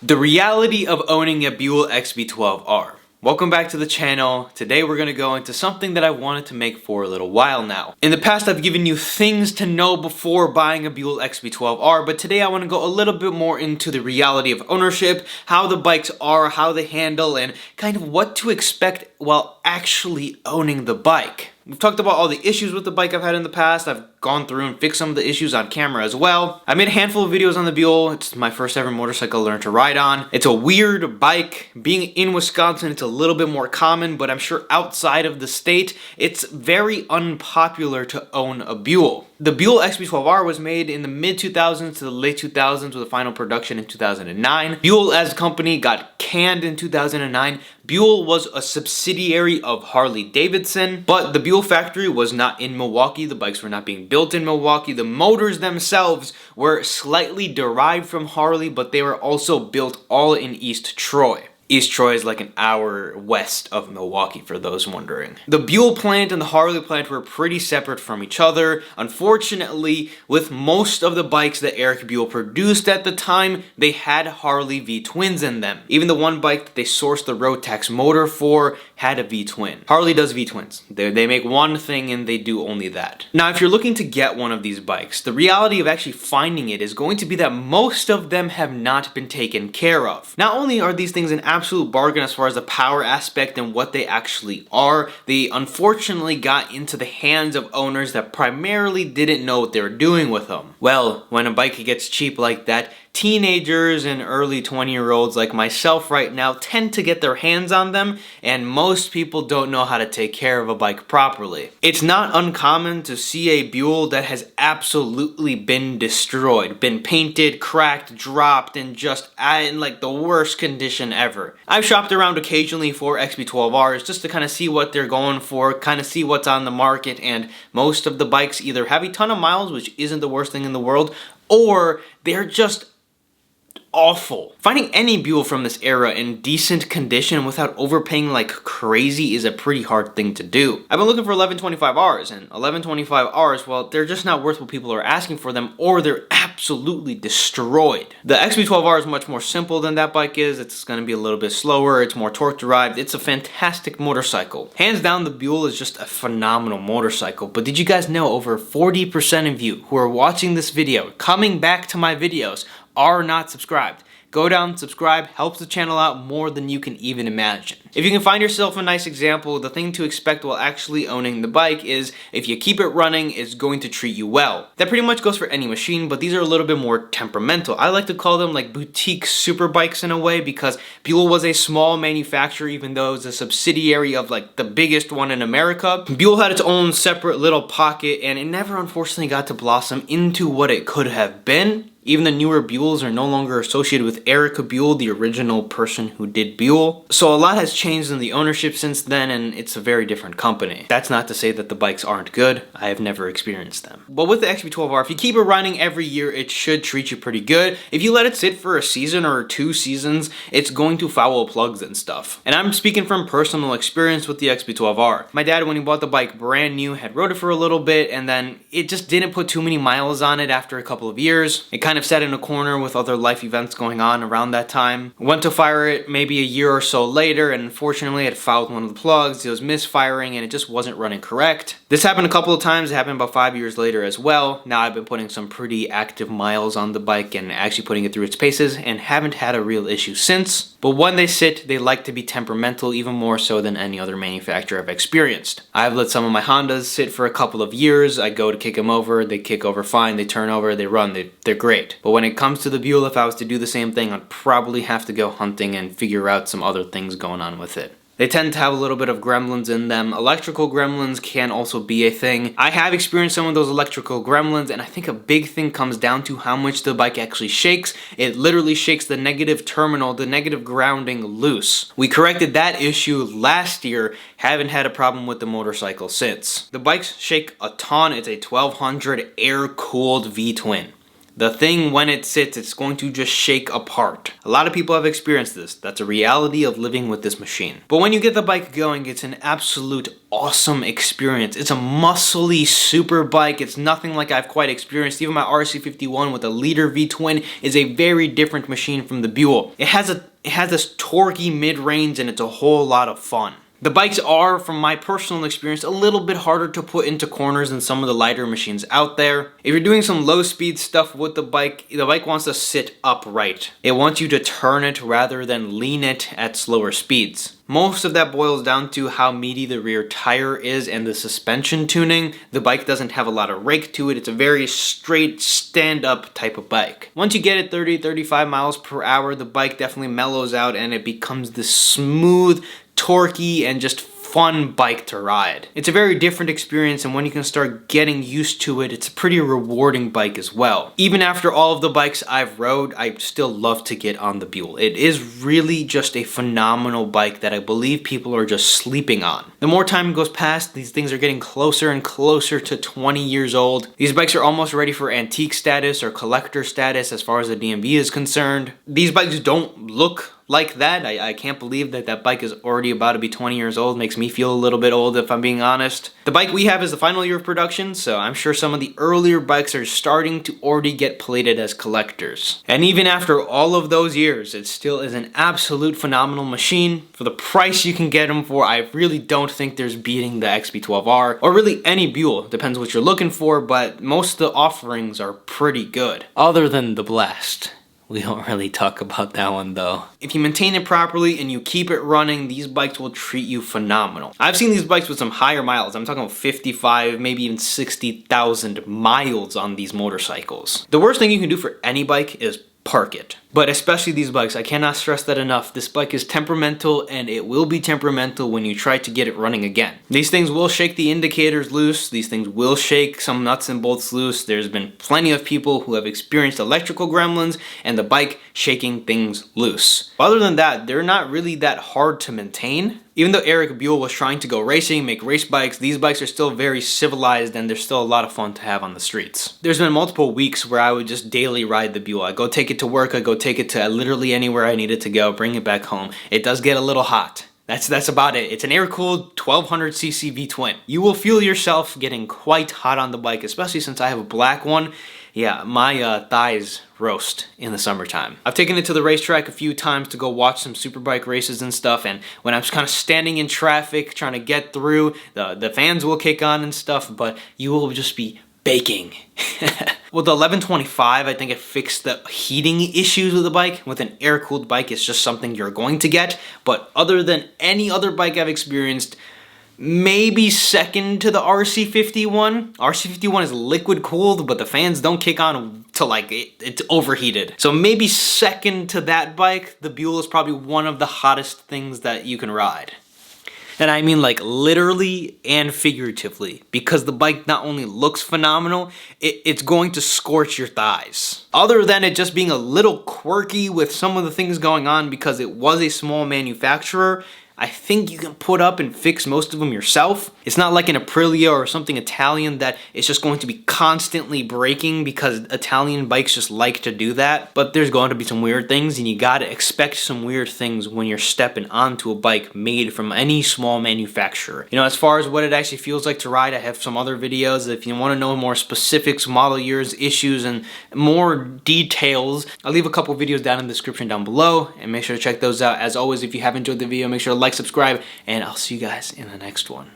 The reality of owning a Buell XB12R. Welcome back to the channel. Today we're going to go into something that I wanted to make for a little while now. In the past I've given you things to know before buying a Buell XB12R, but today I want to go a little bit more into the reality of ownership, how the bikes are, how they handle, and kind of what to expect while actually owning the bike. We've talked about all the issues with the bike I've had in the past. I've gone through and fixed some of the issues on camera as well. I made a handful of videos on the Buell. It's my first ever motorcycle I learned to ride on. It's a weird bike. Being in Wisconsin, it's a little bit more common, but I'm sure outside of the state, it's very unpopular to own a Buell. The Buell XB12R was made in the mid-2000s to the late 2000s with a final production in 2009. Buell as a company got canned in 2009. Buell was a subsidiary of Harley-Davidson, but the Buell factory was not in Milwaukee. The bikes were not being built in Milwaukee. The motors themselves were slightly derived from Harley, but they were also built all in East Troy. East Troy is like an hour west of Milwaukee, for those wondering. The Buell plant and the Harley plant were pretty separate from each other. Unfortunately, with most of the bikes that Eric Buell produced at the time, they had Harley V-twins in them. Even the one bike that they sourced the Rotax motor for had a V-twin. Harley does V-twins. They make one thing and they do only that. Now, if you're looking to get one of these bikes, the reality of actually finding it is going to be that most of them have not been taken care of. Not only are these things an absolute bargain as far as the power aspect and what they actually are, they unfortunately got into the hands of owners that primarily didn't know what they were doing with them. Well, when a bike gets cheap like that, teenagers and early 20-year-olds like myself right now tend to get their hands on them, and most people don't know how to take care of a bike properly. It's not uncommon to see a Buell that has absolutely been destroyed, been painted, cracked, dropped, and just in like the worst condition ever. I've shopped around occasionally for XB12Rs just to kind of see what they're going for, kind of see what's on the market, and most of the bikes either have a ton of miles, which isn't the worst thing in the world, or they're just awful. Finding any Buell from this era in decent condition without overpaying like crazy is a pretty hard thing to do. I've been looking for 1125Rs, and 1125Rs, well, they're just not worth what people are asking for them, or they're absolutely destroyed. The XB12R is much more simple than that bike is. It's going to be a little bit slower, it's more torque derived, it's a fantastic motorcycle. Hands down, the Buell is just a phenomenal motorcycle, but did you guys know over 40% of you who are watching this video, coming back to my videos, are not subscribed? Go down, subscribe, helps the channel out more than you can even imagine. If you can find yourself a nice example, the thing to expect while actually owning the bike is if you keep it running, it's going to treat you well. That pretty much goes for any machine, but these are a little bit more temperamental. I like to call them like boutique super bikes in a way, because Buell was a small manufacturer even though it was a subsidiary of like the biggest one in America. Buell had its own separate little pocket, and it never unfortunately got to blossom into what it could have been. Even the newer Buells are no longer associated with Eric Buell, the original person who did Buell. So a lot has changed in the ownership since then, and it's a very different company. That's not to say that the bikes aren't good. I have never experienced them. But with the XB12R, if you keep it running every year, it should treat you pretty good. If you let it sit for a season or 2 seasons, it's going to foul plugs and stuff. And I'm speaking from personal experience with the XB12R. My dad, when he bought the bike brand new, had rode it for a little bit, and then it just didn't put too many miles on it after a couple of years. It kind of sat in a corner with other life events going on around that time. Went to fire it maybe a year or so later, and unfortunately it fouled one of the plugs. It was misfiring and it just wasn't running correct. This happened a couple of times. It happened about 5 years later as well. Now I've been putting some pretty active miles on the bike and actually putting it through its paces, and haven't had a real issue since. But when they sit, they like to be temperamental, even more so than any other manufacturer I've experienced. I've let some of my Hondas sit for a couple of years. I go to kick them over, they kick over fine, they turn over, they run, they're great. But when it comes to the Buell, if I was to do the same thing, I'd probably have to go hunting and figure out some other things going on with it. They tend to have a little bit of gremlins in them. Electrical gremlins can also be a thing. I have experienced some of those electrical gremlins, and I think a big thing comes down to how much the bike actually shakes. It literally shakes the negative terminal, the negative grounding, loose. We corrected that issue last year. Haven't had a problem with the motorcycle since. The bikes shake a ton. It's a 1200 air-cooled V-twin. The thing, when it sits, it's going to just shake apart. A lot of people have experienced this. That's a reality of living with this machine. But when you get the bike going, it's an absolute awesome experience. It's a muscly super bike. It's nothing like I've quite experienced. Even my RC51 with a liter V-twin is a very different machine from the Buell. It has this torquey mid-range, and it's a whole lot of fun. The bikes are, from my personal experience, a little bit harder to put into corners than some of the lighter machines out there. If you're doing some low speed stuff with the bike wants to sit upright. It wants you to turn it rather than lean it at slower speeds. Most of that boils down to how meaty the rear tire is and the suspension tuning. The bike doesn't have a lot of rake to it. It's a very straight, stand-up type of bike. Once you get it 30-35 miles per hour, the bike definitely mellows out and it becomes this smooth, torquey, and just fun bike to ride. It's a very different experience, and when you can start getting used to it, it's a pretty rewarding bike as well. Even after all of the bikes I've rode, I still love to get on the Buell. It is really just a phenomenal bike that I believe people are just sleeping on. The more time goes past, these things are getting closer and closer to 20 years old. These bikes are almost ready for antique status or collector status as far as the DMV is concerned. These bikes don't look like that. I can't believe that bike is already about to be 20 years old. Makes me feel a little bit old, if I'm being honest. The bike we have is the final year of production, so I'm sure some of the earlier bikes are starting to already get plated as collectors. And even after all of those years, it still is an absolute phenomenal machine. For the price you can get them for, I really don't think there's beating the XB12R, or really any Buell. Depends what you're looking for, but most of the offerings are pretty good. Other than the Blast. We don't really talk about that one though. If you maintain it properly and you keep it running, these bikes will treat you phenomenal. I've seen these bikes with some higher miles. I'm talking about 55, maybe even 60,000 miles on these motorcycles. The worst thing you can do for any bike is park it. But especially these bikes, I cannot stress that enough. This bike is temperamental, and it will be temperamental when you try to get it running again. These things will shake the indicators loose. These things will shake some nuts and bolts loose. There's been plenty of people who have experienced electrical gremlins and the bike shaking things loose. Other than that, they're not really that hard to maintain. Even though Eric Buell was trying to go racing, make race bikes, these bikes are still very civilized, and they're still a lot of fun to have on the streets. There's been multiple weeks where I would just daily ride the Buell. I go take it to work, I go take it to literally anywhere I needed to go, bring it back home. It does get a little hot. That's about it. It's an air-cooled 1200cc V-twin. You will feel yourself getting quite hot on the bike, especially since I have a black one. Yeah, my thighs roast in the summertime. I've taken it to the racetrack a few times to go watch some superbike races and stuff, and when I'm just kind of standing in traffic trying to get through, the fans will kick on and stuff, but you will just be baking. With the 1125, I think it fixed the heating issues with the bike. With an air-cooled bike, it's just something you're going to get, but other than any other bike I've experienced, maybe second to the RC51. RC51 is liquid cooled, but the fans don't kick on till like it's overheated. So maybe second to that bike, the Buell is probably one of the hottest things that you can ride. And I mean like literally and figuratively, because the bike not only looks phenomenal, it's going to scorch your thighs. Other than it just being a little quirky with some of the things going on because it was a small manufacturer, I think you can put up and fix most of them yourself. It's not like an Aprilia or something Italian that it's just going to be constantly breaking because Italian bikes just like to do that. But there's going to be some weird things, and you gotta expect some weird things when you're stepping onto a bike made from any small manufacturer. You know, as far as what it actually feels like to ride, I have some other videos. If you want to know more specifics, model years, issues, and more details, I'll leave a couple videos down in the description down below, and make sure to check those out. As always, if you have enjoyed the video, make sure to like, subscribe, and I'll see you guys in the next one.